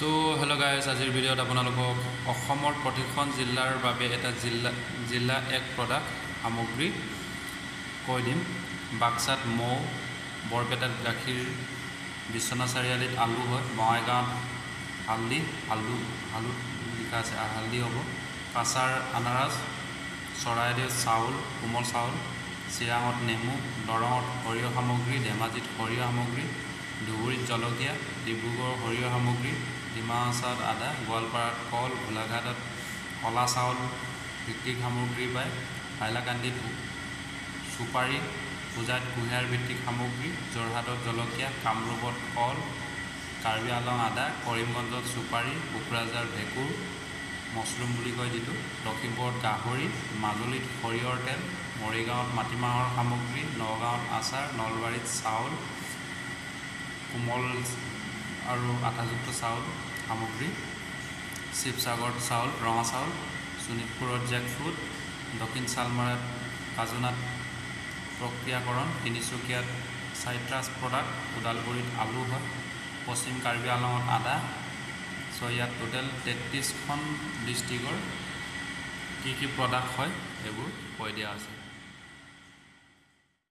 So hello guys, আজিৰ ভিডিঅ'ত আপোনালোকক অসমৰ প্ৰতিখন জিলাৰ বাবে এটা জিলা এক প্ৰডাক্ট সামগ্ৰী কৈ দিম। বাক্সাত মৌ, বৰপেটাত গাখীৰ, বিশ্বনাথ চাৰিআলিত আলু হয়, বঙাইগাঁৱত আলু লিখা আছে হালদি হ'ব, কাছাৰ আনাৰস, চৰাইদেউত চাউল, কোমল চাউল, চিৰাঙত নেমু, দৰঙত সৰিয়হ সামগ্ৰী, ধেমাজিত সৰিয়হ সামগ্ৰী, ধুবুৰীত জলকীয়া, ডিব্ৰুগড় সৰিয়হ সামগ্ৰী, ডিমা হাছাওত আদা, গোৱালপাৰাত কল, গোলাঘাটত কলা চাউল ভিত্তিক সামগ্ৰী পায়, হাইলাকান্দিত চুপাৰী, পূজাত কুঁহিয়াৰ ভিত্তিক সামগ্ৰী, যোৰহাটত জলকীয়া, কামৰূপত কল, কাৰ্বি আংলং আদা, কৰিমগঞ্জত চুপাৰী, কোকৰাঝাৰ ভেঁকুৰ মছৰুম বুলি কয় যিটো, লখিমপুৰত গাহৰি, মাজুলীত সৰিয়হৰ তেল, মৰিগাঁৱত মাটিমাহৰ সামগ্ৰী, নগাঁৱত আচাৰ, নলবাৰীত চাউল, কোমল আৰু আটাযুক্ত চাউল সামগ্ৰী, শিৱসাগৰত চাউল, ৰঙা চাউল, শোণিতপুৰত জেকফ্ৰুট, দক্ষিণ শালমৰাত কাজুনাট প্ৰক্ৰিয়াকৰণ, তিনিচুকীয়াত চাইট্ৰাছ প্ৰডাক্ট, ওদালগুৰিত আলু হয়, পশ্চিম কাৰ্বি আংলঙত আদা। চ' ইয়াত টোটেল 33খন ডিষ্ট্ৰিক্টৰ কি প্ৰডাক্ট হয় এইবোৰ কৈ দিয়া আছে।